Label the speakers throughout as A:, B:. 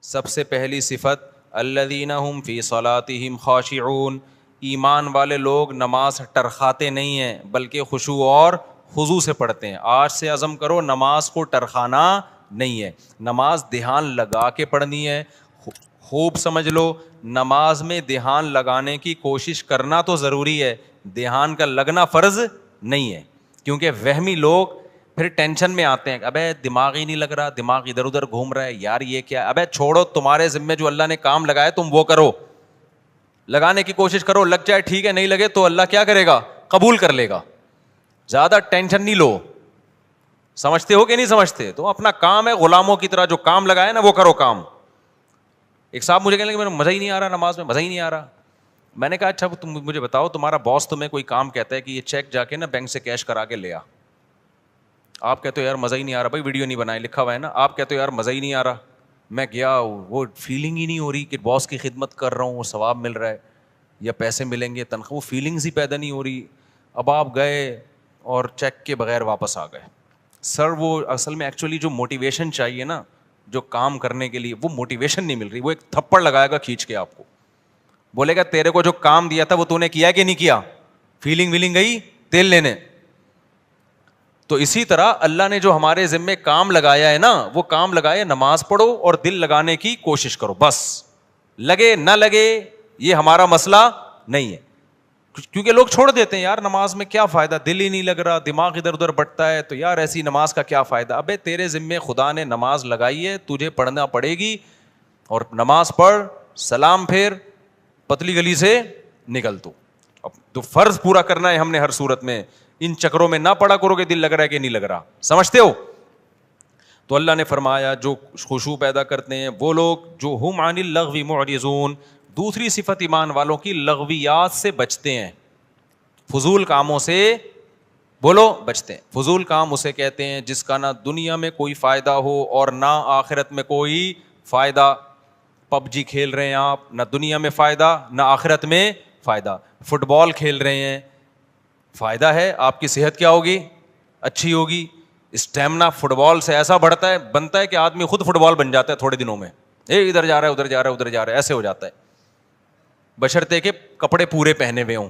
A: سب سے پہلی صفت الذین هم فی صلاتہم خاشعون، ایمان والے لوگ نماز ٹرخاتے نہیں ہیں بلکہ خشوع اور خضوع سے پڑھتے ہیں. آج سے عزم کرو نماز کو ٹرخانا نہیں ہے، نماز دھیان لگا کے پڑھنی ہے. خوب سمجھ لو، نماز میں دھیان لگانے کی کوشش کرنا تو ضروری ہے، دھیان کا لگنا فرض نہیں ہے. کیونکہ وہمی لوگ پھر ٹینشن میں آتے ہیں، ابے دماغ ہی نہیں لگ رہا، دماغ ادھر ادھر گھوم رہا ہے، یار یہ کیا. ابے چھوڑو، تمہارے ذمے جو اللہ نے کام لگایا تم وہ کرو، لگانے کی کوشش کرو، لگ جائے ٹھیک ہے، نہیں لگے تو اللہ کیا کرے گا؟ قبول کر لے گا. زیادہ ٹینشن نہیں لو. سمجھتے ہو کہ نہیں سمجھتے؟ تو اپنا کام ہے، غلاموں کی طرح جو کام لگایا نا وہ کرو کام. ایک صاحب مجھے کہنے لگے میرا مزہ ہی نہیں آ رہا نماز میں، مزہ ہی نہیں آ رہا. میں نے کہا اچھا تم مجھے بتاؤ، تمہارا باس تمہیں کوئی کام کہتا ہے کہ یہ چیک جا کے نا بینک سے کیش کرا کے لے آ، آپ کہتے ہو یار مزہ ہی نہیں آ رہا، بھائی ویڈیو نہیں بنائے لکھا ہوا ہے نا، آپ کہتے ہو یار مزہ ہی نہیں آ رہا. میں گیا، وہ فیلنگ ہی نہیں ہو رہی کہ باس کی خدمت کر رہا ہوں، وہ ثواب مل رہا ہے یا پیسے ملیں گے تنخواہ، وہ فیلنگز ہی پیدا نہیں ہو رہی. اب آپ گئے اور چیک کے بغیر واپس آ گئے. سر وہ اصل میں ایکچولی جو موٹیویشن چاہیے نا جو کام کرنے کے لیے، وہ موٹیویشن نہیں مل رہی. وہ ایک تھپڑ لگائے گا کھینچ کے آپ کو، بولے گا تیرے کو جو کام دیا تھا وہ تو نے کیا کہ نہیں کیا، فیلنگ ویلنگ گئی تیل لینے. تو اسی طرح اللہ نے جو ہمارے ذمے کام لگایا ہے نا، وہ کام لگایا نماز پڑھو اور دل لگانے کی کوشش کرو، بس. لگے نہ لگے یہ ہمارا مسئلہ نہیں ہے. کیونکہ لوگ چھوڑ دیتے ہیں، یار نماز میں کیا فائدہ، دل ہی نہیں لگ رہا، دماغ ادھر ادھر بٹتا ہے، تو یار ایسی نماز کا کیا فائدہ. ابے تیرے ذمے خدا نے نماز لگائی ہے، تجھے پڑھنا پڑے گی، اور نماز پڑھ، سلام پھیر، پتلی گلی سے نکل. تو فرض پورا کرنا ہے ہم نے ہر صورت میں. ان چکروں میں نہ پڑا کرو کہ دل لگ رہا ہے کہ نہیں لگ رہا. سمجھتے ہو؟ تو اللہ نے فرمایا جو خشوع پیدا کرتے ہیں وہ لوگ جو ہم عن اللغو معرضون. دوسری صفت ایمان والوں کی لغویات سے بچتے ہیں، فضول کاموں سے بولو بچتے ہیں. فضول کام اسے کہتے ہیں جس کا نہ دنیا میں کوئی فائدہ ہو اور نہ آخرت میں کوئی فائدہ. پب جی کھیل رہے ہیں آپ، نہ دنیا میں فائدہ نہ آخرت میں فائدہ. فٹ بال کھیل رہے ہیں، فائدہ ہے، آپ کی صحت کیا ہوگی؟ اچھی ہوگی. اسٹیمنا فٹ بال سے ایسا بنتا ہے کہ آدمی خود فٹ بال بن جاتا ہے تھوڑے دنوں میں. ادھر جا رہا ہے ادھر جا رہا ہے ادھر جا رہا ہے، ایسے ہو جاتا ہے، بشرطے کہ کپڑے پورے پہنے ہوئے ہوں،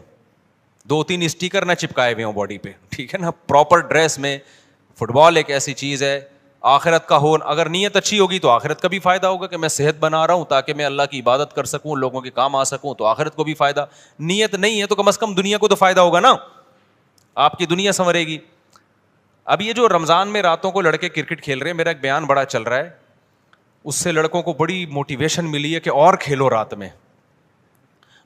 A: 2-3 اسٹیکر نہ چپکائے ہوئے ہوں باڈی پہ، ٹھیک ہے نا، پراپر ڈریس میں. فٹ بال ایک ایسی چیز ہے آخرت کا ہو، اگر نیت اچھی ہوگی تو آخرت کا بھی فائدہ ہوگا کہ میں صحت بنا رہا ہوں تاکہ میں اللہ کی عبادت کر سکوں، لوگوں کے کام آ سکوں، تو آخرت کو بھی فائدہ. نیت نہیں ہے تو کم از کم دنیا کو تو فائدہ ہوگا نا، آپ کی دنیا سنورے گی. اب یہ جو رمضان میں راتوں کو لڑکے کرکٹ کھیل رہے ہیں، میرا ایک بیان بڑا چل رہا ہے، اس سے لڑکوں کو بڑی موٹیویشن ملی ہے کہ اور کھیلو رات میں.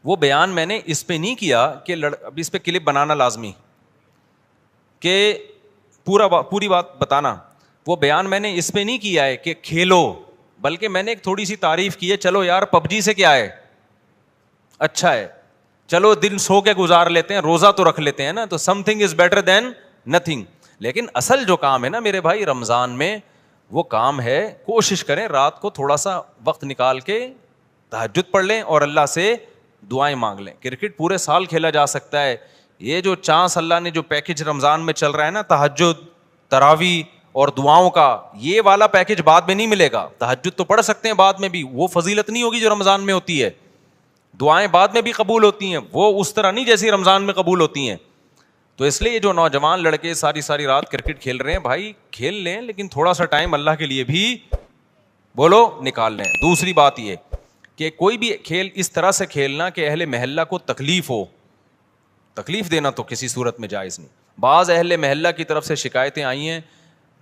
A: وہ بیان میں نے اس پہ نہیں کیا کہ اب اس پہ کلپ بنانا لازمی کہ پوری بات بتانا. وہ بیان میں نے اس پہ نہیں کیا ہے کہ کھیلو، بلکہ میں نے ایک تھوڑی سی تعریف کی ہے. چلو یار پب جی سے کیا ہے، اچھا ہے، چلو دن سو کے گزار لیتے ہیں، روزہ تو رکھ لیتے ہیں نا، تو some thing is better than nothing. لیکن اصل جو کام ہے نا میرے بھائی رمضان میں، وہ کام ہے کوشش کریں رات کو تھوڑا سا وقت نکال کے تہجد پڑھ لیں اور اللہ سے دعائیں مانگ لیں. کرکٹ پورے سال کھیلا جا سکتا ہے، یہ جو چانس اللہ نے جو پیکج رمضان میں چل رہا ہے نا، تہجد، تراویح اور دعاؤں کا، یہ والا پیکج بعد میں نہیں ملے گا. تہجد تو پڑھ سکتے ہیں بعد میں بھی، وہ فضیلت نہیں ہوگی جو رمضان میں ہوتی ہے. دعائیں بعد میں بھی قبول ہوتی ہیں، وہ اس طرح نہیں جیسی رمضان میں قبول ہوتی ہیں. تو اس لیے جو نوجوان لڑکے ساری رات کرکٹ کھیل رہے ہیں، بھائی کھیل لیں لیکن تھوڑا سا ٹائم اللہ کے لیے بھی بولو نکال لیں. دوسری بات یہ کہ کوئی بھی کھیل اس طرح سے کھیلنا کہ اہل محلہ کو تکلیف ہو، تکلیف دینا تو کسی صورت میں جائز نہیں. بعض اہل محلہ کی طرف سے شکایتیں آئی ہیں،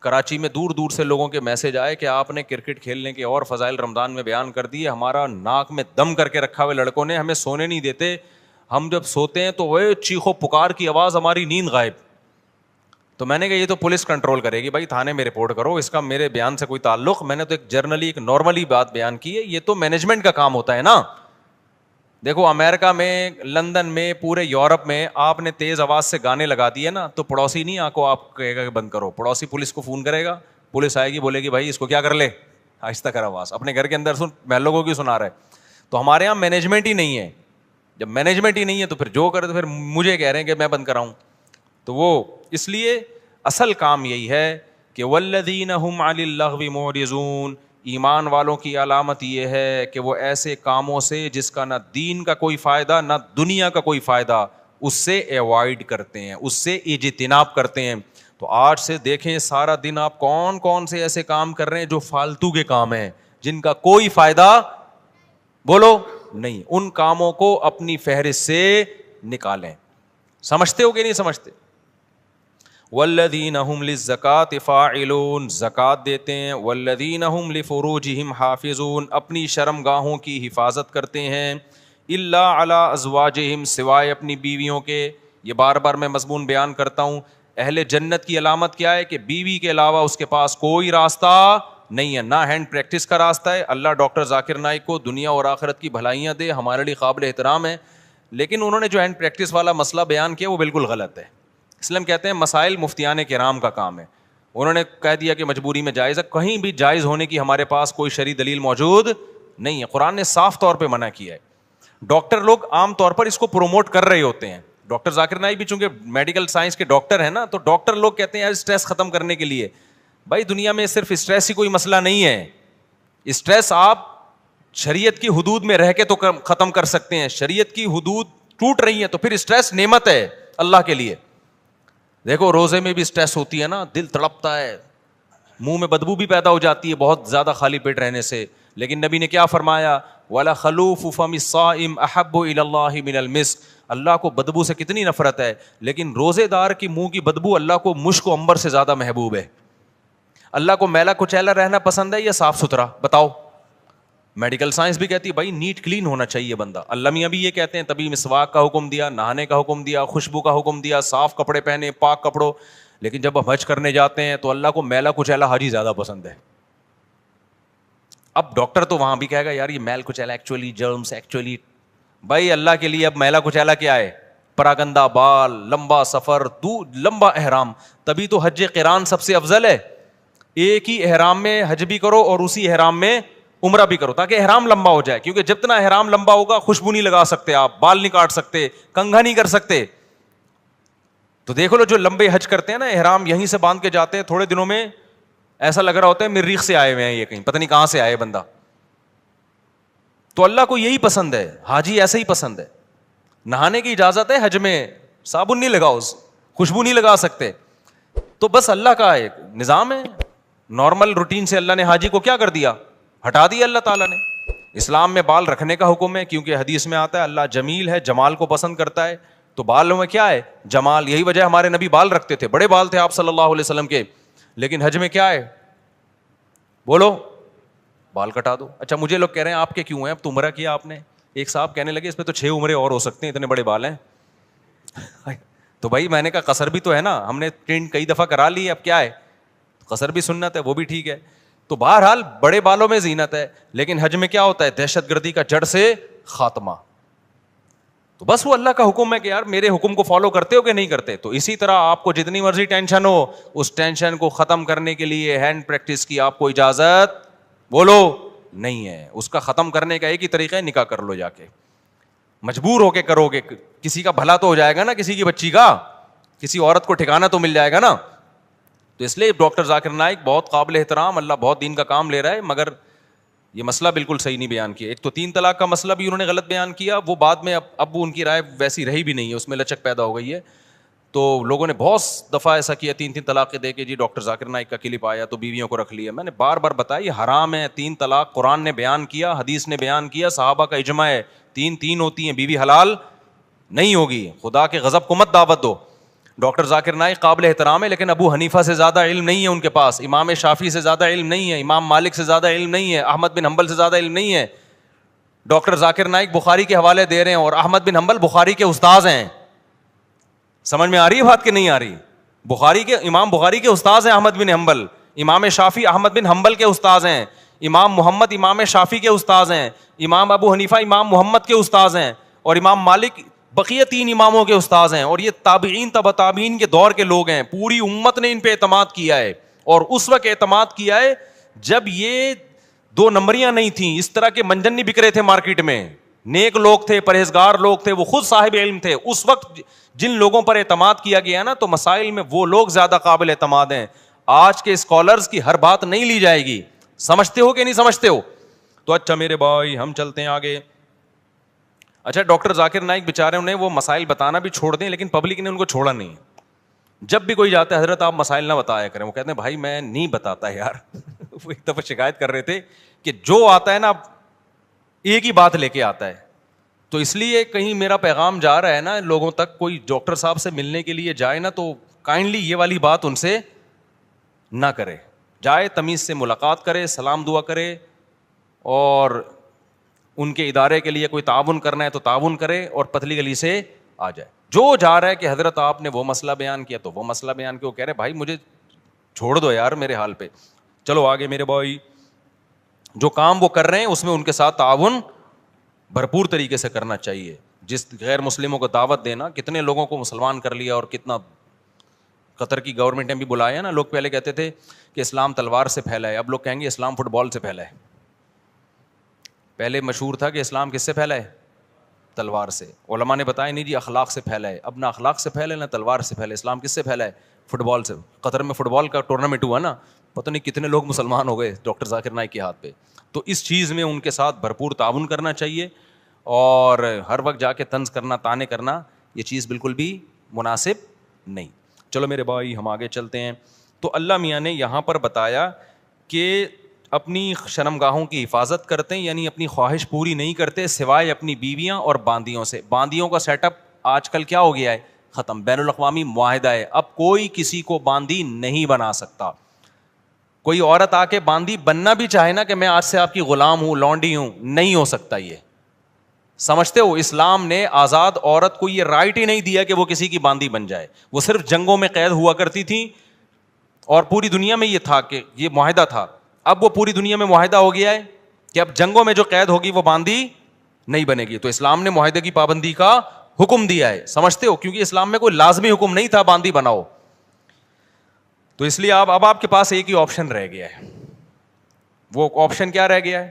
A: کراچی میں دور دور سے لوگوں کے میسج آئے کہ آپ نے کرکٹ کھیلنے کے اور فضائل رمضان میں بیان کر دیے، ہمارا ناک میں دم کر کے رکھا ہوئے لڑکوں نے، ہمیں سونے نہیں دیتے، ہم جب سوتے ہیں تو وہ چیخو پکار کی آواز، ہماری نیند غائب. تو میں نے کہا یہ تو پولیس کنٹرول کرے گی، بھائی تھانے میں رپورٹ کرو، اس کا میرے بیان سے کوئی تعلق. میں نے تو ایک جرنلی ایک نارملی بات بیان کی ہے، یہ تو مینجمنٹ کا کام ہوتا ہے نا. دیکھو امریکہ میں، لندن میں، پورے یورپ میں آپ نے تیز آواز سے گانے لگا دیے نا تو پڑوسی نہیں آپ کو آپ کہے گا کہ بند کرو، پڑوسی پولیس کو فون کرے گا، پولیس آئے گی بولے گی بھائی اس کو کیا کر لے، آہستہ کر آواز، اپنے گھر کے اندر سن، محلوں کو کیوں سنا رہا ہے. تو ہمارے یہاں مینجمنٹ ہی نہیں ہے. جب مینجمنٹ ہی نہیں ہے تو پھر جو کرے تو پھر مجھے کہہ رہے ہیں کہ میں بند کراؤں. تو وہ اس لیے اصل کام یہی ہے کہ والذین هم عن اللغو معرضون، ایمان والوں کی علامت یہ ہے کہ وہ ایسے کاموں سے جس کا نہ دین کا کوئی فائدہ نہ دنیا کا کوئی فائدہ، اس سے ایوائڈ کرتے ہیں، اس سے اجتناب کرتے ہیں. تو آج سے دیکھیں سارا دن آپ کون کون سے ایسے کام کر رہے ہیں جو فالتو کے کام ہیں، جن کا کوئی فائدہ بولو نہیں. ان کاموں کو اپنی فہرست سے نکالیں. سمجھتے ہو کہ نہیں سمجھتے؟ والذین هم للزکاۃ فاعلون، زکوٰۃ دیتے ہیں. والذین هم لفروجہم حافظون، اپنی شرم گاہوں کی حفاظت کرتے ہیں. الا علی ازواجہم، سوائے اپنی بیویوں کے. یہ بار بار میں مضمون بیان کرتا ہوں. اہل جنت کی علامت کیا ہے؟ کہ بیوی کے علاوہ اس کے پاس کوئی راستہ نہیں ہے، نہ ہینڈ پریکٹس کا راستہ ہے. اللہ ڈاکٹر ذاکر نائک کو دنیا اور آخرت کی بھلائیاں دے، ہمارے لیے قابل احترام ہے. لیکن انہوں نے جو ہینڈ پریکٹس والا مسئلہ بیان کیا وہ بالکل غلط ہے. اس لیے ہم کہتے ہیں مسائل مفتیان کرام کا کام ہے. انہوں نے کہہ دیا کہ مجبوری میں جائز ہے، کہیں بھی جائز ہونے کی ہمارے پاس کوئی شرعی دلیل موجود نہیں ہے. قرآن نے صاف طور پہ منع کیا ہے. ڈاکٹر لوگ عام طور پر اس کو پروموٹ کر رہے ہوتے ہیں. ڈاکٹر ذاکر نائک بھی چونکہ میڈیکل سائنس کے ڈاکٹر ہیں نا، تو ڈاکٹر لوگ کہتے ہیں اسٹریس ختم کرنے کے لیے. بھائی دنیا میں صرف اسٹریس ہی کوئی مسئلہ نہیں ہے. اسٹریس آپ شریعت کی حدود میں رہ کے تو ختم کر سکتے ہیں. شریعت کی حدود ٹوٹ رہی ہیں تو پھر اسٹریس نعمت ہے اللہ کے لیے. دیکھو روزے میں بھی اسٹریس ہوتی ہے نا، دل تڑپتا ہے، منہ میں بدبو بھی پیدا ہو جاتی ہے بہت زیادہ خالی پیٹ رہنے سے. لیکن نبی نے کیا فرمایا؟ وَلَا خَلُوفُ فَمِ الصَّائِمِ أَحَبُّ إِلَى اللَّهِ مِنَ الْمِسْكِ. اللہ کو بدبو سے کتنی نفرت ہے، لیکن روزے دار کی منہ کی بدبو اللہ کو مشک و عنبر سے زیادہ محبوب ہے. اللہ کو میلا کچیلا رہنا پسند ہے یا صاف ستھرا؟ بتاؤ. میڈیکل سائنس بھی کہتی ہے بھائی نیٹ کلین ہونا چاہیے بندہ. اللہ میاں بھی یہ کہتے ہیں، تبھی مسواک کا حکم دیا، نہانے کا حکم دیا، خوشبو کا حکم دیا، صاف کپڑے پہنے، پاک کپڑوں. لیکن جب ہم حج کرنے جاتے ہیں تو اللہ کو میلا کچیلا حاجی زیادہ پسند ہے. اب ڈاکٹر تو وہاں بھی کہے گا یار یہ میل کچیلا ایکچولی جرمس ایکچولی. بھائی اللہ کے لیے اب میلا کچیلا کیا ہے؟ پراگندہ بال، لمبا سفر، لمبا احرام. تبھی تو حج قران سب سے افضل ہے. ایک ہی احرام میں حج بھی کرو اور اسی احرام میں عمرہ بھی کرو، تاکہ احرام لمبا ہو جائے. کیونکہ جتنا احرام لمبا ہوگا خوشبو نہیں لگا سکتے آپ، بال نہیں کاٹ سکتے، کنگھا نہیں کر سکتے. تو دیکھو لو جو لمبے حج کرتے ہیں نا، احرام یہیں سے باندھ کے جاتے ہیں، تھوڑے دنوں میں ایسا لگ رہا ہوتا ہے مریخ سے آئے ہوئے ہیں، یہ کہیں پتہ نہیں کہاں سے آئے بندہ. تو اللہ کو یہی پسند ہے، حاجی ایسا ہی پسند ہے. نہانے کی اجازت ہے حج میں، صابن نہیں لگاؤ، خوشبو نہیں لگا سکتے. تو بس اللہ کا ایک نظام ہے، نارمل روٹین سے اللہ نے حاجی کو کیا کر دیا؟ ہٹا دیا اللہ تعالیٰ نے. اسلام میں بال رکھنے کا حکم ہے، کیونکہ حدیث میں آتا ہے اللہ جمیل ہے، جمال کو پسند کرتا ہے. تو بالوں میں کیا ہے؟ جمال. یہی وجہ ہمارے نبی بال رکھتے تھے، بڑے بال تھے آپ صلی اللہ علیہ وسلم کے. لیکن حج میں کیا ہے؟ بولو، بال کٹا دو. اچھا مجھے لوگ کہہ رہے ہیں آپ کے کیوں ہیں؟ اب تو عمرہ کیا آپ نے. ایک صاحب کہنے لگے اس پہ تو 6 عمرے اور ہو سکتے ہیں، اتنے بڑے بال ہیں. تو بھائی میں نے کہا قصر بھی تو ہے نا، ہم نے ٹرینڈ کئی دفعہ کرا لی، اب کیا ہے؟ قصر بھی سنت ہے، وہ بھی ٹھیک ہے. تو بہرحال بڑے بالوں میں زینت ہے، لیکن حج میں کیا ہوتا ہے؟ دہشت گردی کا جڑ سے خاتمہ. تو بس وہ اللہ کا حکم ہے کہ یار میرے حکم کو فالو کرتے ہو کہ نہیں کرتے. تو اسی طرح آپ کو جتنی مرضی ٹینشن ہو، اس ٹینشن کو ختم کرنے کے لیے ہینڈ پریکٹس کی آپ کو اجازت بولو نہیں ہے. اس کا ختم کرنے کا ایک ہی طریقہ ہے، نکاح کر لو جا کے. مجبور ہو کے کرو گے، کسی کا بھلا تو ہو جائے گا نا، کسی کی بچی کا، کسی عورت کو ٹھکانہ تو مل جائے گا نا. تو اس لیے ڈاکٹر ذاکر نائک بہت قابل احترام، اللہ بہت دین کا کام لے رہا ہے، مگر یہ مسئلہ بالکل صحیح نہیں بیان کیا. ایک تو 3 طلاق کا مسئلہ بھی انہوں نے غلط بیان کیا، وہ بعد میں اب ان کی رائے ویسی رہی بھی نہیں ہے، اس میں لچک پیدا ہو گئی ہے. تو لوگوں نے بہت دفعہ ایسا کیا، 3 طلاقیں دے کے جی ڈاکٹر ذاکر نائک کا کلپ آیا تو بیویوں کو رکھ لیا. میں نے بار بار بتایا یہ حرام ہے. 3 طلاق قرآن نے بیان کیا، حدیث نے بیان کیا، صحابہ کا اجماع ہے. 3 ہوتی ہیں، بیوی حلال نہیں ہوگی. خدا کے غضب کو مت دعوت دو. ڈاکٹر ذاکر نائک قابل احترام ہے، لیکن ابو حنیفہ سے زیادہ علم نہیں ہے ان کے پاس، امام شافعی سے زیادہ علم نہیں ہے، امام مالک سے زیادہ علم نہیں ہے، احمد بن حنبل سے زیادہ علم نہیں ہے. ڈاکٹر ذاکر نائک بخاری کے حوالے دے رہے ہیں اور احمد بن حنبل بخاری کے استاذ ہیں. سمجھ میں آ رہی ہے بات کہ نہیں آ رہی؟ امام بخاری کے استاذ ہیں احمد بن حنبل، امام شافعی احمد بن حنبل کے استاذ ہیں، امام محمد امام شافعی کے استاذ ہیں، امام ابو حنیفہ امام محمد کے استاذ ہیں، اور امام مالک بقیہ 3 اماموں کے استاذ ہیں. اور یہ تابعین تبع تابعین کے دور کے لوگ ہیں. پوری امت نے ان پہ اعتماد کیا ہے، اور اس وقت اعتماد کیا ہے جب یہ 2 نمبریاں نہیں تھیں، اس طرح کے منجن نہیں بک رہے تھے مارکیٹ میں. نیک لوگ تھے، پرہیزگار لوگ تھے، وہ خود صاحب علم تھے. اس وقت جن لوگوں پر اعتماد کیا گیا نا، تو مسائل میں وہ لوگ زیادہ قابل اعتماد ہیں. آج کے اسکالرز کی ہر بات نہیں لی جائے گی. سمجھتے ہو کہ نہیں سمجھتے ہو؟ تو اچھا میرے بھائی ہم چلتے ہیں آگے. اچھا ڈاکٹر ذاکر نائک بیچارے انہیں وہ مسائل بتانا بھی چھوڑ دیں, لیکن پبلک نے ان کو چھوڑا نہیں. جب بھی کوئی جاتا ہے حضرت آپ مسائل نہ بتایا کریں, وہ کہتے ہیں بھائی میں نہیں بتاتا یار. وہ ایک دفعہ شکایت کر رہے تھے کہ جو آتا ہے نا ایک ہی بات لے کے آتا ہے. تو اس لیے کہیں میرا پیغام جا رہا ہے نا لوگوں تک, کوئی ڈاکٹر صاحب سے ملنے کے لیے جائے نا تو کائنڈلی یہ والی بات ان سے نہ کرے. جائے تمیز سے ملاقات کرے, سلام دعا کرے, اور ان کے ادارے کے لیے کوئی تعاون کرنا ہے تو تعاون کرے, اور پتلی گلی سے آ جائے. جو جا رہا ہے کہ حضرت آپ نے وہ مسئلہ بیان کیا تو وہ مسئلہ بیان کیا, وہ کہہ رہے بھائی مجھے چھوڑ دو یار میرے حال پہ. چلو آگے میرے بھائی, جو کام وہ کر رہے ہیں اس میں ان کے ساتھ تعاون بھرپور طریقے سے کرنا چاہیے. جس غیر مسلموں کو دعوت دینا, کتنے لوگوں کو مسلمان کر لیا, اور کتنا قطر کی گورنمنٹ نے بھی بلایا نا. لوگ پہلے کہتے تھے کہ اسلام تلوار سے پھیلا ہے, اب لوگ کہیں گے اسلام فٹ بال سے پھیلا ہے. پہلے مشہور تھا کہ اسلام کس سے پھیلا ہے؟ تلوار سے. علماء نے بتایا نہیں جی اخلاق سے پھیلا ہے. اب نہ اخلاق سے پھیلا ہے نہ تلوار سے پھیلا ہے. اسلام کس سے پھیلا ہے؟ فٹ بال سے. قطر میں فٹ بال کا ٹورنامنٹ ہوا نا, پتہ نہیں کتنے لوگ مسلمان ہو گئے ڈاکٹر ذاکر نائک کے ہاتھ پہ. تو اس چیز میں ان کے ساتھ بھرپور تعاون کرنا چاہیے, اور ہر وقت جا کے طنز کرنا, تانے کرنا, یہ چیز بالکل بھی مناسب نہیں. چلو میرے بھائی ہم آگے چلتے ہیں. تو اللہ میاں نے یہاں پر بتایا کہ اپنی شرمگاہوں کی حفاظت کرتے ہیں, یعنی اپنی خواہش پوری نہیں کرتے سوائے اپنی بیویاں اور باندیوں سے. باندیوں کا سیٹ اپ آج کل کیا ہو گیا ہے؟ ختم. بین الاقوامی معاہدہ ہے, اب کوئی کسی کو باندی نہیں بنا سکتا. کوئی عورت آ کے باندی بننا بھی چاہے نا کہ میں آج سے آپ کی غلام ہوں, لونڈی ہوں, نہیں ہو سکتا. یہ سمجھتے ہو اسلام نے آزاد عورت کو یہ رائٹ ہی نہیں دیا کہ وہ کسی کی باندی بن جائے. وہ صرف جنگوں میں قید ہوا کرتی تھی, اور پوری دنیا میں یہ تھا کہ یہ معاہدہ تھا. اب وہ پوری دنیا میں معاہدہ ہو گیا ہے کہ اب جنگوں میں جو قید ہوگی وہ باندی نہیں بنے گی. تو اسلام نے معاہدے کی پابندی کا حکم دیا ہے. سمجھتے ہو, کیونکہ اسلام میں کوئی لازمی حکم نہیں تھا باندی بناؤ. تو اس لیے اب آپ کے پاس ایک ہی آپشن رہ گیا ہے. وہ آپشن کیا رہ گیا ہے؟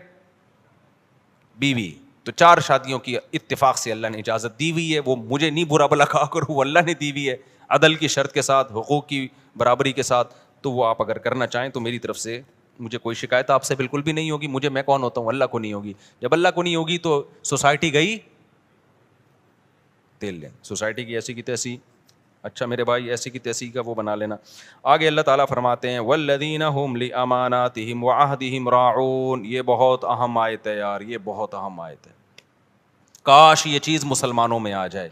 A: بیوی. تو 4 شادیوں کی اتفاق سے اللہ نے اجازت دی ہوئی ہے. وہ مجھے نہیں برا بلا کہا کرو, وہ اللہ نے دی ہوئی ہے عدل کی شرط کے ساتھ, حقوق کی برابری کے ساتھ. تو وہ آپ اگر کرنا چاہیں تو میری طرف سے مجھے کوئی شکایت آپ سے بالکل بھی نہیں ہوگی. مجھے, میں کون ہوتا ہوں؟ اللہ کو نہیں ہوگی. جب اللہ کو نہیں ہوگی تو سوسائٹی گئی تیل لیں, سوسائٹی کی ایسی کی تیسی. اچھا میرے بھائی ایسی کی تیسی کا وہ بنا لینا. آگے اللہ تعالیٰ فرماتے ہیں والذین هم لاماناتهم وعہدهم راعون. یہ بہت اہم آیت ہے یار, یہ بہت اہم آیت ہے. کاش یہ چیز مسلمانوں میں آ جائے.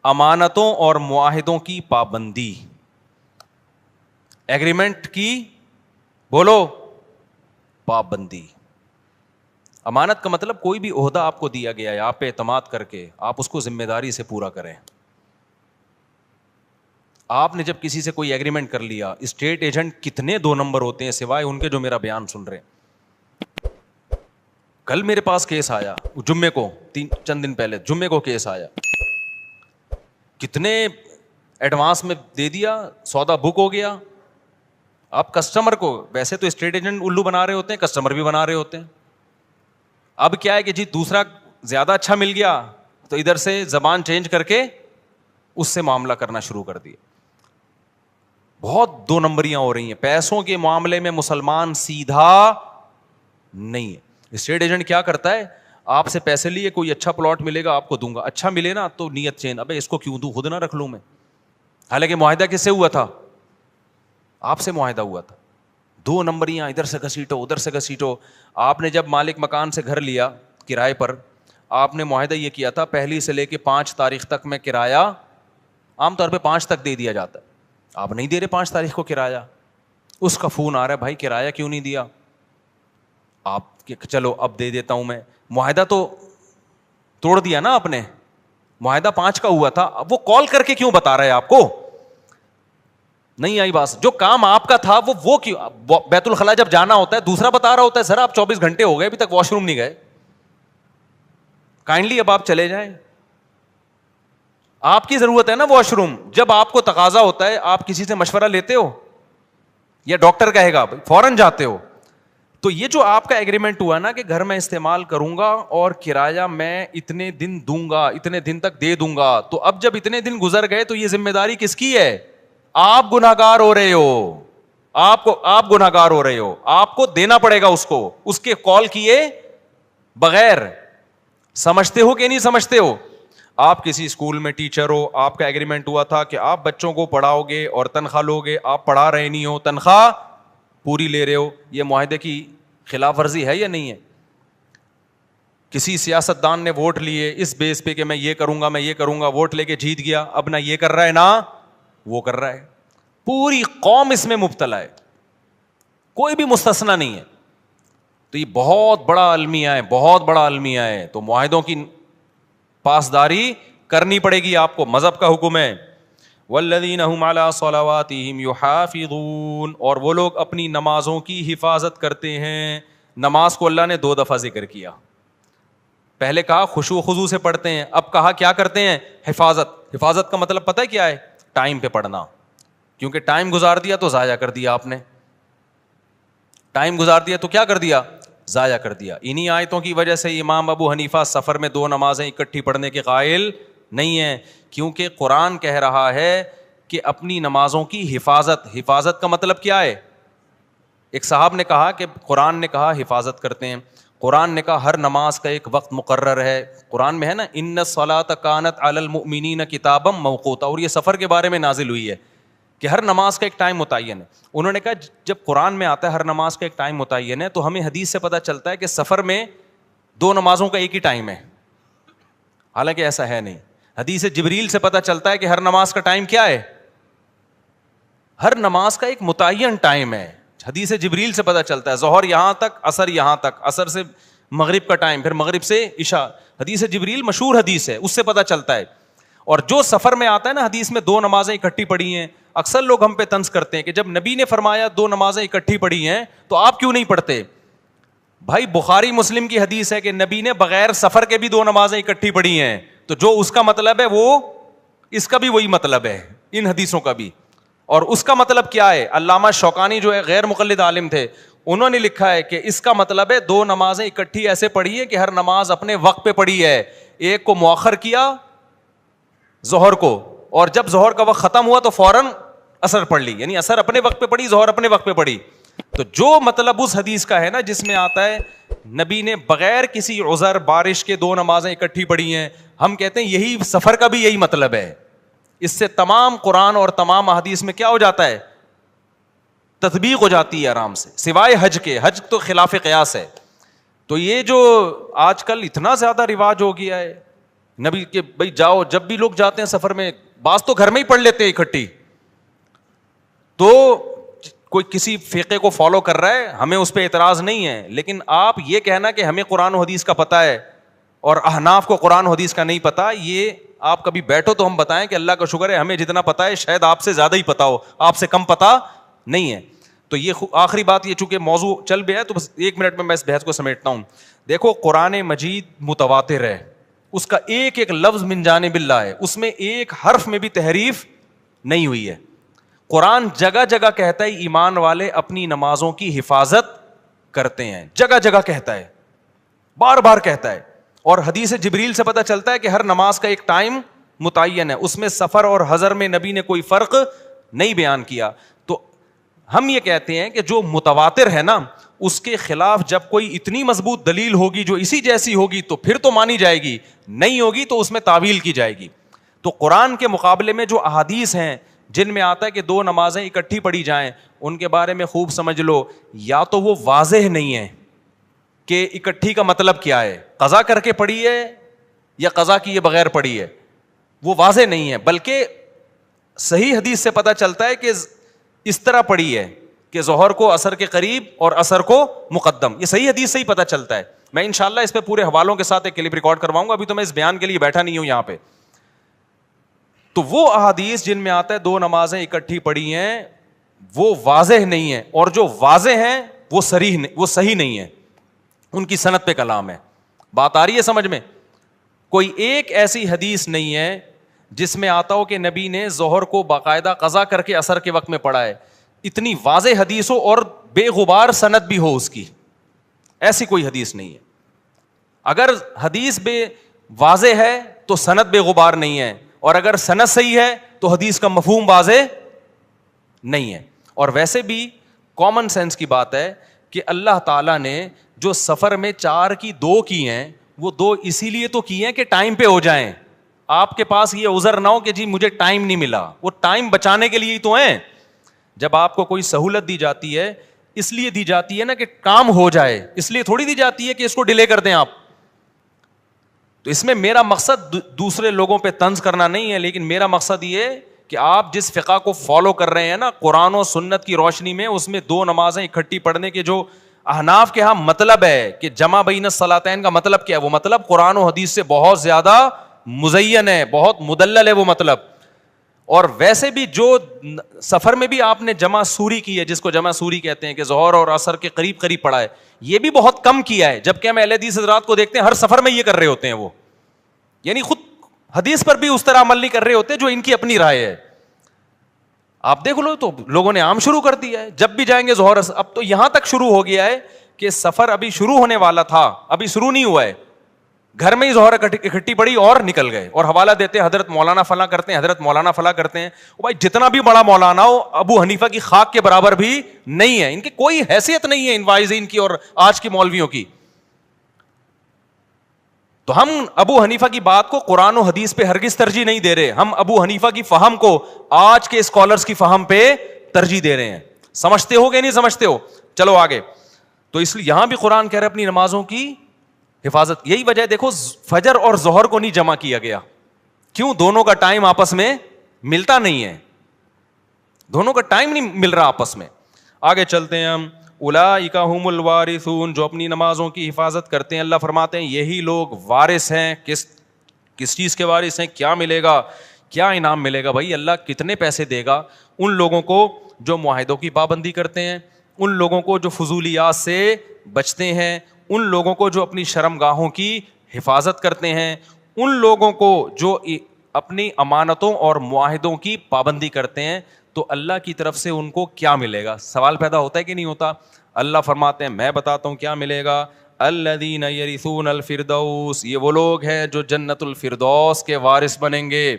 A: امانتوں اور معاہدوں کی پابندی, ایگریمنٹ کی بولو پابندی. امانت کا مطلب کوئی بھی عہدہ آپ کو دیا گیا ہے, آپ پہ اعتماد کر کے آپ اس کو ذمہ داری سے پورا کریں. آپ نے جب کسی سے کوئی ایگریمنٹ کر لیا, اسٹیٹ ایجنٹ کتنے 2 نمبر ہوتے ہیں سوائے ان کے جو میرا بیان سن رہے ہیں. کل میرے پاس کیس آیا, جمعے کو, چند دن پہلے جمعے کو کیس آیا, کتنے ایڈوانس میں دے دیا, سودا بک ہو گیا. آپ کسٹمر کو, ویسے تو اسٹیٹ ایجنٹ الو بنا رہے ہوتے ہیں, کسٹمر بھی بنا رہے ہوتے ہیں. اب کیا ہے کہ جی دوسرا زیادہ اچھا مل گیا تو ادھر سے زبان چینج کر کے اس سے معاملہ کرنا شروع کر دیا. بہت 2 نمبریاں ہو رہی ہیں پیسوں کے معاملے میں. مسلمان سیدھا نہیں ہے. اسٹیٹ ایجنٹ کیا کرتا ہے, آپ سے پیسے لیے, کوئی اچھا پلاٹ ملے گا آپ کو دوں گا, اچھا ملے نا تو نیت چین, ابے اس کو کیوں دوں, خود نہ رکھ لوں میں. حالانکہ معاہدہ کس سے ہوا تھا؟ آپ سے معاہدہ ہوا تھا. 2 نمبریاں, ادھر سے گھسیٹو ادھر سے گھسیٹو. آپ نے جب مالک مکان سے گھر لیا کرائے پر, آپ نے معاہدہ یہ کیا تھا 1 سے لے کے 5 تاریخ تک میں کرایہ, عام طور پہ 5 تک دے دیا جاتا ہے. آپ نہیں دے رہے 5 تاریخ کو کرایہ, اس کا فون آ رہا ہے بھائی کرایہ کیوں نہیں دیا. آپ چلو اب دے دیتا ہوں میں. معاہدہ تو توڑ دیا نا آپ نے, معاہدہ 5 کا ہوا تھا. اب وہ کال کر کے کیوں بتا رہا ہے آپ کو؟ نہیں آئی بات. جو کام آپ کا تھا وہ کیوں, بیت الخلاء جب جانا ہوتا ہے دوسرا بتا رہا ہوتا ہے, سر آپ 24 گھنٹے ہو گئے ابھی تک واش روم نہیں گئے, کائنڈلی اب آپ چلے جائیں. آپ کی ضرورت ہے نا واش روم, جب آپ کو تقاضا ہوتا ہے آپ کسی سے مشورہ لیتے ہو یا ڈاکٹر کہے گا فوراً جاتے ہو. تو یہ جو آپ کا ایگریمنٹ ہوا نا کہ گھر میں استعمال کروں گا اور کرایہ میں اتنے دن دوں گا, اتنے دن تک دے دوں گا, تو اب جب اتنے دن گزر گئے تو یہ ذمہ داری کس کی ہے؟ آپ گناہگار ہو رہے ہو. آپ گناہگار ہو رہے ہو, آپ کو دینا پڑے گا اس کو, اس کے کال کیے بغیر. سمجھتے ہو کہ نہیں سمجھتے ہو؟ آپ کسی اسکول میں ٹیچر ہو, آپ کا ایگریمنٹ ہوا تھا کہ آپ بچوں کو پڑھاؤ گے اور تنخواہ لو گے, آپ پڑھا رہے نہیں ہو, تنخواہ پوری لے رہے ہو, یہ معاہدے کی خلاف ورزی ہے یا نہیں ہے؟ کسی سیاستدان نے ووٹ لیے اس بیس پہ کہ میں یہ کروں گا میں یہ کروں گا, ووٹ لے کے جیت گیا, اب نہ یہ کر رہا ہے نہ وہ کر رہا ہے, پوری قوم اس میں مبتلا ہے, کوئی بھی مستثنا نہیں ہے. تو یہ بہت بڑا المیہ ہے, بہت بڑا المیہ ہے. تو معاہدوں کی پاسداری کرنی پڑے گی آپ کو, مذہب کا حکم ہے. والذین هم علی صلواتہم یحافظون, اور وہ لوگ اپنی نمازوں کی حفاظت کرتے ہیں. نماز کو اللہ نے 2 دفعہ ذکر کیا, پہلے کہا خشوع و خضوع سے پڑھتے ہیں, اب کہا کیا کرتے ہیں؟ حفاظت. حفاظت کا مطلب پتہ ہے کیا ہے؟ ٹائم پہ پڑھنا, کیونکہ ٹائم گزار دیا تو ضائع کر دیا آپ نے, ٹائم گزار دیا تو کیا کر دیا؟ ضائع کر دیا. انہی آیتوں کی وجہ سے امام ابو حنیفہ سفر میں 2 نمازیں اکٹھی پڑھنے کے قائل نہیں ہیں, کیونکہ قرآن کہہ رہا ہے کہ اپنی نمازوں کی حفاظت. حفاظت کا مطلب کیا ہے؟ ایک صاحب نے کہا کہ قرآن نے کہا حفاظت کرتے ہیں, قرآن نے کہا ہر نماز کا ایک وقت مقرر ہے. قرآن میں ہے نا ان الصلاۃ کانت علی المؤمنین کتابا موقوتا, اور یہ سفر کے بارے میں نازل ہوئی ہے کہ ہر نماز کا ایک ٹائم متعین ہے. انہوں نے کہا جب قرآن میں آتا ہے ہر نماز کا ایک ٹائم متعین ہے, تو ہمیں حدیث سے پتہ چلتا ہے کہ سفر میں 2 نمازوں کا ایک ہی ٹائم ہے, حالانکہ ایسا ہے نہیں. حدیث جبریل سے پتہ چلتا ہے کہ ہر نماز کا ٹائم کیا ہے؟ ہر نماز کا ایک متعین ٹائم ہے. حدیث جبریل سے پتہ چلتا ہے ظہر یہاں تک, عصر یہاں تک, عصر سے مغرب کا ٹائم, پھر مغرب سے عشاء. حدیث جبریل مشہور حدیث ہے, اس سے پتہ چلتا ہے. اور جو سفر میں آتا ہے نا حدیث میں 2 نمازیں اکٹھی پڑھی ہیں, اکثر لوگ ہم پہ طنز کرتے ہیں کہ جب نبی نے فرمایا 2 نمازیں اکٹھی پڑھی ہیں تو آپ کیوں نہیں پڑھتے؟ بھائی بخاری مسلم کی حدیث ہے کہ نبی نے بغیر سفر کے بھی 2 نمازیں اکٹھی پڑھی ہیں, تو جو اس کا مطلب ہے وہ اس کا بھی وہی مطلب ہے, ان حدیثوں کا بھی. اور اس کا مطلب کیا ہے؟ علامہ شوکانی جو ہے غیر مقلد عالم تھے, انہوں نے لکھا ہے کہ اس کا مطلب ہے 2 نمازیں اکٹھی ایسے پڑھی ہے کہ ہر نماز اپنے وقت پہ پڑھی ہے. ایک کو مؤخر کیا ظہر کو, اور جب ظہر کا وقت ختم ہوا تو فوراً عصر پڑھ لی, یعنی عصر اپنے وقت پہ پڑھی, ظہر اپنے وقت پہ پڑھی. تو جو مطلب اس حدیث کا ہے نا جس میں آتا ہے نبی نے بغیر کسی عذر بارش کے 2 نمازیں اکٹھی پڑھی ہیں, ہم کہتے ہیں یہی سفر کا بھی یہی مطلب ہے. اس سے تمام قرآن اور تمام احادیث میں کیا ہو جاتا ہے؟ تطبیق ہو جاتی ہے آرام سے, سوائے حج کے. حج تو خلاف قیاس ہے. تو یہ جو آج کل اتنا زیادہ رواج ہو گیا ہے نبی کے, بھائی جاؤ, جب بھی لوگ جاتے ہیں سفر میں, بعض تو گھر میں ہی پڑھ لیتے ہیں اکٹھی, تو کوئی کسی فقہ کو فالو کر رہا ہے, ہمیں اس پہ اعتراض نہیں ہے. لیکن آپ یہ کہنا کہ ہمیں قرآن و حدیث کا پتہ ہے اور احناف کو قرآن و حدیث کا نہیں پتہ, یہ آپ کبھی بیٹھو تو ہم بتائیں کہ اللہ کا شکر ہے ہمیں جتنا پتہ ہے شاید آپ سے زیادہ ہی پتہ ہو, آپ سے کم پتہ نہیں ہے. تو یہ آخری بات, یہ چونکہ موضوع چل بھی ہے تو بس 1 منٹ میں اس بحث کو سمیٹتا ہوں. دیکھو قرآن مجید متواتر ہے, اس کا ایک ایک لفظ من جانب اللہ ہے, اس میں ایک حرف میں بھی تحریف نہیں ہوئی ہے. قرآن جگہ جگہ کہتا ہے ایمان والے اپنی نمازوں کی حفاظت کرتے ہیں, جگہ جگہ کہتا ہے, بار بار کہتا ہے. اور حدیث جبریل سے پتہ چلتا ہے کہ ہر نماز کا ایک ٹائم متعین ہے, اس میں سفر اور حضر میں نبی نے کوئی فرق نہیں بیان کیا. تو ہم یہ کہتے ہیں کہ جو متواتر ہے نا, اس کے خلاف جب کوئی اتنی مضبوط دلیل ہوگی جو اسی جیسی ہوگی تو پھر تو مانی جائے گی, نہیں ہوگی تو اس میں تعویل کی جائے گی. تو قرآن کے مقابلے میں جو احادیث ہیں جن میں آتا ہے کہ 2 نمازیں اکٹھی پڑھی جائیں, ان کے بارے میں خوب سمجھ لو, یا تو وہ واضح نہیں ہے کہ اکٹھی کا مطلب کیا ہے, قضا کر کے پڑھی ہے یا قضا کیے بغیر پڑھی ہے, وہ واضح نہیں ہے. بلکہ صحیح حدیث سے پتہ چلتا ہے کہ اس طرح پڑھی ہے کہ ظہر کو عصر کے قریب اور عصر کو مقدم, یہ صحیح حدیث سے ہی پتہ چلتا ہے. میں انشاءاللہ اس پہ پورے حوالوں کے ساتھ ایک کلپ ریکارڈ کرواؤں گا, ابھی تو میں اس بیان کے لیے بیٹھا نہیں ہوں یہاں پہ. تو وہ احادیث جن میں آتا ہے 2 نمازیں اکٹھی پڑھی ہیں وہ واضح نہیں ہے, اور جو واضح ہیں وہ صحیح نہیں ہے, ان کی سند پہ کلام ہے. بات آ رہی ہے سمجھ میں؟ کوئی ایک ایسی حدیث نہیں ہے جس میں آتا ہو کہ نبی نے ظہر کو باقاعدہ قضا کر کے عصر کے وقت میں پڑھا ہے. اتنی واضح حدیث ہو اور بے غبار سند بھی ہو اس کی, ایسی کوئی حدیث نہیں ہے. اگر حدیث بے واضح ہے تو سند بے غبار نہیں ہے, اور اگر سند صحیح ہے تو حدیث کا مفہوم واضح نہیں ہے. اور ویسے بھی کامن سینس کی بات ہے کہ اللہ تعالیٰ نے جو سفر میں 4 کی 2 کی ہیں, وہ 2 اسی لیے تو کی ہیں کہ ٹائم پہ ہو جائیں. آپ کے پاس یہ عذر نہ ہو کہ جی مجھے ٹائم نہیں ملا, وہ ٹائم بچانے کے لیے ہی تو ہیں. جب آپ کو کوئی سہولت دی جاتی ہے اس لیے دی جاتی ہے نا کہ کام ہو جائے, اس لیے تھوڑی دی جاتی ہے کہ اس کو ڈیلے کر دیں آپ. تو اس میں میرا مقصد دوسرے لوگوں پہ طنز کرنا نہیں ہے, لیکن میرا مقصد یہ کہ آپ جس فقہ کو فالو کر رہے ہیں نا قرآن و سنت کی روشنی میں, اس میں 2 نمازیں اکٹھی پڑھنے کے جو احناف کے ہاں مطلب ہے کہ جمع بین الصلاتین کا مطلب کیا ہے, وہ مطلب قرآن و حدیث سے بہت زیادہ مزین ہے, بہت مدلل ہے وہ مطلب. اور ویسے بھی جو سفر میں بھی آپ نے جمع سوری کی ہے, جس کو جمع سوری کہتے ہیں کہ ظہر اور عصر کے قریب قریب پڑھا ہے, یہ بھی بہت کم کیا ہے. جبکہ ہم اہل حدیث حضرات کو دیکھتے ہیں ہر سفر میں یہ کر رہے ہوتے ہیں, وہ یعنی خود حدیث پر بھی اس طرح عمل نہیں کر رہے ہوتے جو ان کی اپنی رائے ہے. آپ دیکھ لو تو لوگوں نے عام شروع کر دیا ہے, جب بھی جائیں گے ظہر. اب تو یہاں تک شروع ہو گیا ہے کہ سفر ابھی شروع ہونے والا تھا, ابھی شروع نہیں ہوا ہے, گھر میں ہی ظہر اکٹھی پڑی اور نکل گئے, اور حوالہ دیتے ہیں حضرت مولانا فلاں کرتے ہیں, حضرت مولانا فلاں کرتے ہیں. بھائی جتنا بھی بڑا مولانا ہو ابو حنیفہ کی خاک کے برابر بھی نہیں ہے, ان کی کوئی حیثیت نہیں ہے ان واعظین کی اور آج کی مولویوں کی. تو ہم ابو حنیفہ کی بات کو قرآن و حدیث پہ ہرگز ترجیح نہیں دے رہے, ہم ابو حنیفہ کی فہم کو آج کے اسکالرس کی فہم پہ ترجیح دے رہے ہیں. سمجھتے ہو کہ نہیں سمجھتے ہو؟ چلو آگے. تو اس لیے یہاں بھی قرآن کہہ رہے اپنی نمازوں کی حفاظت. یہی وجہ دیکھو فجر اور ظہر کو نہیں جمع کیا گیا. کیوں؟ دونوں کا ٹائم آپس میں ملتا نہیں ہے, دونوں کا ٹائم نہیں مل رہا آپس میں. آگے چلتے ہیں ہم. اولئک هم الوارثون, جو اپنی نمازوں کی حفاظت کرتے ہیں, اللہ فرماتے ہیں یہی لوگ وارث ہیں. کس چیز کے وارث ہیں؟ کیا ملے گا, کیا انعام ملے گا؟ بھائی اللہ کتنے پیسے دے گا ان لوگوں کو جو معاہدوں کی پابندی کرتے ہیں, ان لوگوں کو جو فضولیات سے بچتے ہیں, ان لوگوں کو جو اپنی شرم گاہوں کی حفاظت کرتے ہیں, ان لوگوں کو جو اپنی امانتوں اور معاہدوں کی پابندی کرتے ہیں. تو اللہ کی طرف سے ان کو کیا ملے گا؟ سوال پیدا ہوتا ہے کہ نہیں ہوتا؟ اللہ فرماتے ہیں میں بتاتا ہوں کیا ملے گا. الذین یرثون الفردوس, یہ وہ لوگ ہیں جو جنت الفردوس کے وارث بنیں گے.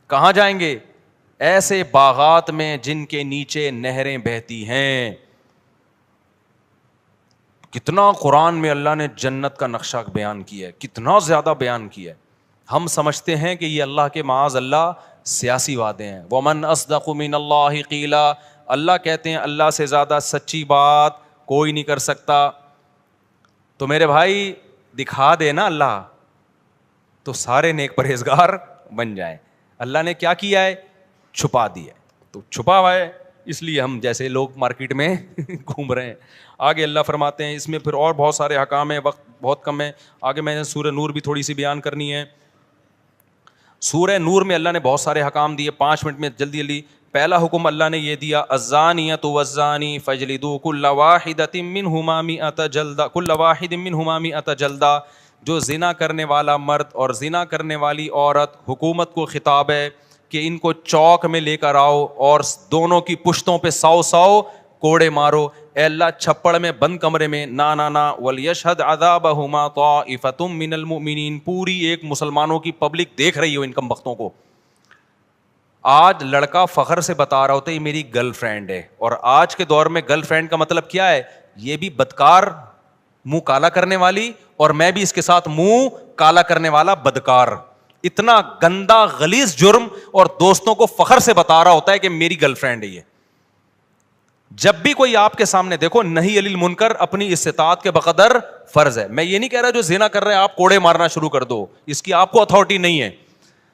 A: کہاں جائیں گے؟ ایسے باغات میں جن کے نیچے نہریں بہتی ہیں. کتنا قرآن میں اللہ نے جنت کا نقشہ بیان کیا ہے, کتنا زیادہ بیان کیا ہے. ہم سمجھتے ہیں کہ یہ اللہ کے معاذ اللہ سیاسی وعدے ہیں. ومن اصدق من اللہ قیلا, اللہ کہتے ہیں اللہ سے زیادہ سچی بات کوئی نہیں کر سکتا. تو میرے بھائی دکھا دے نا اللہ, تو سارے نیک پرہیزگار بن جائیں. اللہ نے کیا کیا ہے؟ چھپا دیا ہے. تو چھپا ہوا ہے, اس لیے ہم جیسے لوگ مارکیٹ میں گھوم رہے ہیں. آگے اللہ فرماتے ہیں, اس میں پھر اور بہت سارے احکام ہیں, وقت بہت کم ہے. آگے میں نے سورہ نور بھی تھوڑی سی بیان کرنی ہے. سورہ نور میں اللہ نے بہت سارے احکام دیے, 5 منٹ میں جلدی جلدی. پہلا حکم اللہ نے یہ دیا, الزانیۃ والزانی فاجلدوا کل واحدۃ منہما مئۃ جلدہ, کل واحد منہما مئۃ جلدہ. جو زنا کرنے والا مرد اور زنا کرنے والی عورت, حکومت کو خطاب ہے کہ ان کو چوک میں لے کر آؤ اور دونوں کی پشتوں پہ 100 کوڑے مارو. اے اللہ چھپڑ میں بند کمرے میں نا ولیشہد عذابہما طائفۃ من المؤمنین, پوری ایک مسلمانوں کی پبلک دیکھ رہی ہو ان کم بختوں کو. آج لڑکا فخر سے بتا رہا ہوتا ہے یہ میری گرل فرینڈ ہے, اور آج کے دور میں گرل فرینڈ کا مطلب کیا ہے؟ یہ بھی بدکار, منہ کالا کرنے والی, اور میں بھی اس کے ساتھ منہ کالا کرنے والا بدکار. اتنا گندا غلیظ جرم, اور دوستوں کو فخر سے بتا رہا ہوتا ہے کہ میری گرل فرینڈ ہے یہ. جب بھی کوئی آپ کے سامنے دیکھو, نہی علی المنکر اپنی استطاعت کے بقدر فرض ہے. میں یہ نہیں کہہ رہا جو زنا کر رہے ہیں آپ کوڑے مارنا شروع کر دو, اس کی آپ کو اتھارٹی نہیں ہے,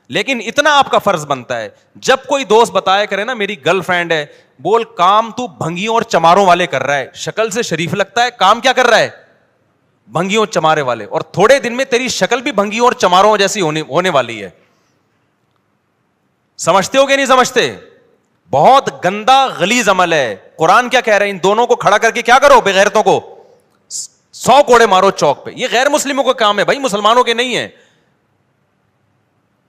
A: لیکن اتنا آپ کا فرض بنتا ہے جب کوئی دوست بتایا کرے نا میری گرل فرینڈ ہے, بول کام تو بھنگیوں اور چماروں والے کر رہا ہے, شکل سے شریف لگتا ہے, کام کیا کر رہا ہے؟ بھنگیوں اور چمارے والے. اور تھوڑے دن میں تیری شکل بھی بھنگیوں اور چماروں جیسی ہونے والی ہے. سمجھتے ہو کہ نہیں سمجھتے؟ بہت گندا غلیظ عمل ہے. قرآن کیا کہہ رہے ہیں؟ ان دونوں کو کھڑا کر کے کیا کرو؟ بے غیرتوں کو 100 کوڑے مارو چوک پہ. یہ غیر مسلموں کا کام ہے بھائی, مسلمانوں کے نہیں ہے.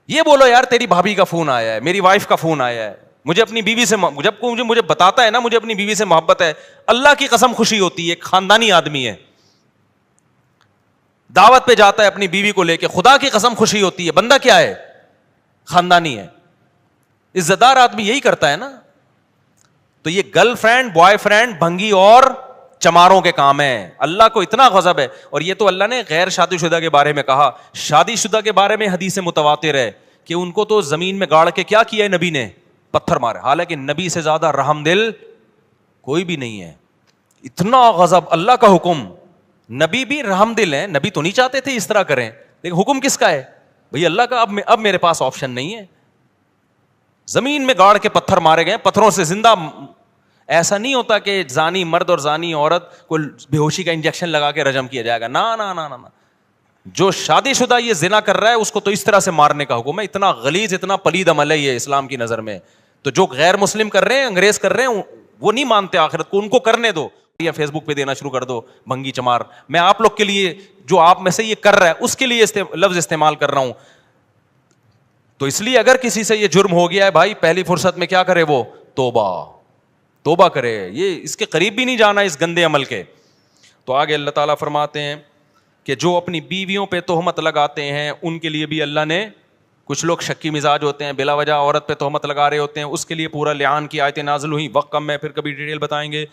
A: یہ بولو یار تیری بھابھی کا فون آیا ہے, میری وائف کا فون آیا ہے, مجھے اپنی بیوی سے, جب کوئی مجھے بتاتا ہے نا مجھے اپنی بیوی سے محبت ہے, اللہ کی قسم خوشی ہوتی ہے. خاندانی آدمی ہے, دعوت پہ جاتا ہے اپنی بیوی کو لے کے, خدا کی قسم خوشی ہوتی ہے. بندہ کیا ہے؟ خاندانی ہے, عزت دار آدمی یہی کرتا ہے نا. تو یہ گرل فرینڈ بوائے فرینڈ بھنگی اور چماروں کے کام ہے. اللہ کو اتنا غضب ہے. اور یہ تو اللہ نے غیر شادی شدہ کے بارے میں کہا. شادی شدہ کے بارے میں حدیث متواتر ہے کہ ان کو تو زمین میں گاڑ کے کیا کیا ہے نبی نے, پتھر مارے. حالانکہ نبی سے زیادہ رحم دل کوئی بھی نہیں ہے. اتنا غضب, اللہ کا حکم. نبی بھی رحم دل ہیں, نبی تو نہیں چاہتے تھے اس طرح کریں, لیکن حکم کس کا ہے بھئی اللہ کا. اب میرے پاس آپشن نہیں ہے. زمین میں گاڑ کے پتھر مارے گئے, پتھروں سے زندہ. ایسا نہیں ہوتا کہ زانی مرد اور زانی عورت کو بے ہوشی کا انجیکشن لگا کے رجم کیا جائے گا. نا نا نا نا, جو شادی شدہ یہ زنا کر رہا ہے اس کو تو اس طرح سے مارنے کا حکم ہے. اتنا غلیظ, اتنا پلید عمل ہے یہ اسلام کی نظر میں. تو جو غیر مسلم کر رہے ہیں, انگریز کر رہے ہیں, وہ نہیں مانتے آخرت کو, ان کو کرنے دو. یا فیس بک پہ دینا شروع کر دو بھنگی چمار. میں آپ لوگ کے لیے, جو آپ میں سے یہ کر رہا ہے اس کے لیے لفظ استعمال کر رہا ہوں. تو اس لیے اگر کسی سے یہ جرم ہو گیا ہے بھائی, پہلی فرصت میں کیا کرے وہ, توبہ کرے. یہ اس کے قریب بھی نہیں جانا اس گندے عمل کے. تو آگے اللہ تعالیٰ فرماتے ہیں کہ جو اپنی بیویوں پہ تہمت لگاتے ہیں ان کے لیے بھی اللہ نے, کچھ لوگ شکی مزاج ہوتے ہیں, بلا وجہ عورت پہ تہمت لگا رہے ہوتے ہیں, اس کے لیے پورا لعان کی آیتیں نازل ہوئی. وقت کم ہے, پھر کبھی ڈیٹیل بتائیں گے.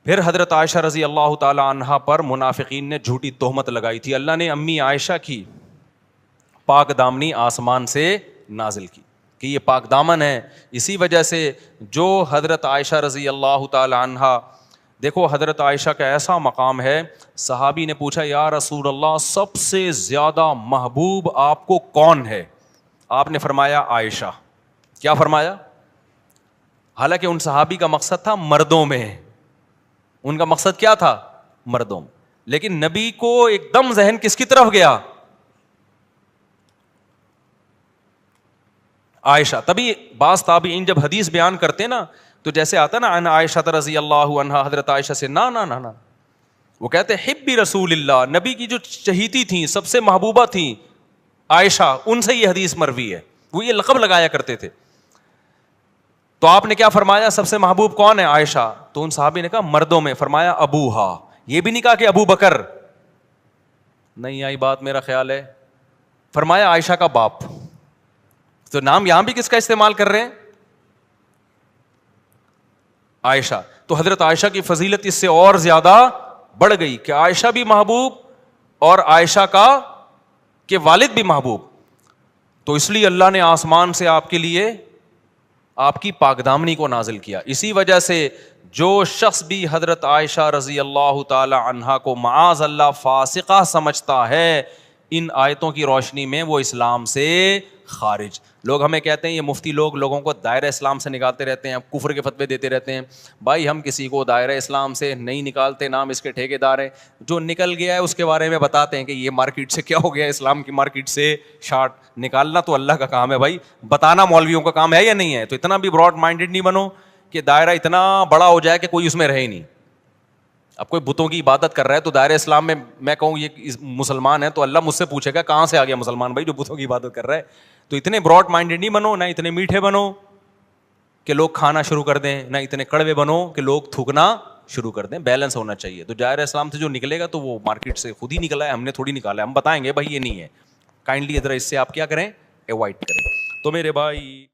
A: پھر حضرت عائشہ رضی اللہ تعالیٰ عنہا پر منافقین نے جھوٹی تہمت لگائی تھی. اللہ نے امی عائشہ کی پاک دامنی آسمان سے نازل کی کہ یہ پاک دامن ہے. اسی وجہ سے جو حضرت عائشہ رضی اللہ تعالی عنہا, دیکھو حضرت عائشہ کا ایسا مقام ہے, صحابی نے پوچھا یا رسول اللہ سب سے زیادہ محبوب آپ کو کون ہے؟ آپ نے فرمایا عائشہ. کیا فرمایا؟ حالانکہ ان صحابی کا مقصد تھا مردوں میں, ان کا مقصد کیا تھا, مردوں میں. لیکن نبی کو ایک دم ذہن کس کی طرف گیا؟ عائشہ. تبھی بعض تابعین جب حدیث بیان کرتے نا تو جیسے آتا نا ان عائشہ رضی اللہ عنہا, حضرت عائشہ سے نا نا نا نا, وہ کہتے حبی رسول اللہ, نبی کی جو چہیتی تھیں, سب سے محبوبہ تھیں عائشہ, ان سے یہ حدیث مروی ہے. وہ یہ لقب لگایا کرتے تھے. تو آپ نے کیا فرمایا, سب سے محبوب کون ہے؟ عائشہ. تو ان صحابی نے کہا مردوں میں. فرمایا ابوہا. یہ بھی نہیں کہا کہ ابو بکر, نہیں آئی بات میرا خیال ہے. فرمایا عائشہ کا باپ. تو نام یہاں بھی کس کا استعمال کر رہے ہیں؟ عائشہ. تو حضرت عائشہ کی فضیلت اس سے اور زیادہ بڑھ گئی کہ عائشہ بھی محبوب اور عائشہ کا کہ والد بھی محبوب. تو اس لیے اللہ نے آسمان سے آپ کے لیے آپ کی پاکدامنی کو نازل کیا. اسی وجہ سے جو شخص بھی حضرت عائشہ رضی اللہ تعالی عنہا کو معاذ اللہ فاسقہ سمجھتا ہے, ان آیتوں کی روشنی میں وہ اسلام سے خارج. لوگ ہمیں کہتے ہیں, یہ مفتی لوگ لوگوں کو دائرہ اسلام سے نکالتے رہتے ہیں, کفر کے فتوے دیتے رہتے ہیں. بھائی ہم کسی کو دائرہ اسلام سے نہیں نکالتے, نام اس کے ٹھیکیدار ہیں. جو نکل گیا ہے اس کے بارے میں بتاتے ہیں کہ یہ مارکیٹ سے کیا ہو گیا, اسلام کی مارکیٹ سے شارٹ نکالنا تو اللہ کا کام ہے بھائی, بتانا مولویوں کا کام ہے یا نہیں ہے. تو اتنا بھی براڈ مائنڈیڈ نہیں بنو کہ دائرہ اتنا بڑا ہو جائے کہ کوئی اس میں رہے نہیں. اب کوئی بتوں کی عبادت کر رہا ہے تو دائرہ اسلام میں کہوں یہ مسلمان ہے تو اللہ مجھ سے پوچھے گا کہاں سے آ گیا مسلمان بھائی جو بتوں کی عبادت کر رہا ہے. تو اتنے براڈ مائنڈیڈ نہیں بنو, نہ اتنے میٹھے بنو کہ لوگ کھانا شروع کر دیں, نہ اتنے کڑوے بنو کہ لوگ تھوکنا شروع کر دیں. بیلنس ہونا چاہیے. تو دائرہ اسلام سے جو نکلے گا تو وہ مارکیٹ سے خود ہی نکلا ہے, ہم نے تھوڑی نکالا ہے. ہم بتائیں گے بھائی یہ نہیں ہے, کائنڈلی ادھر اس سے آپ کیا کریں, اوائڈ کریں. تو میرے بھائی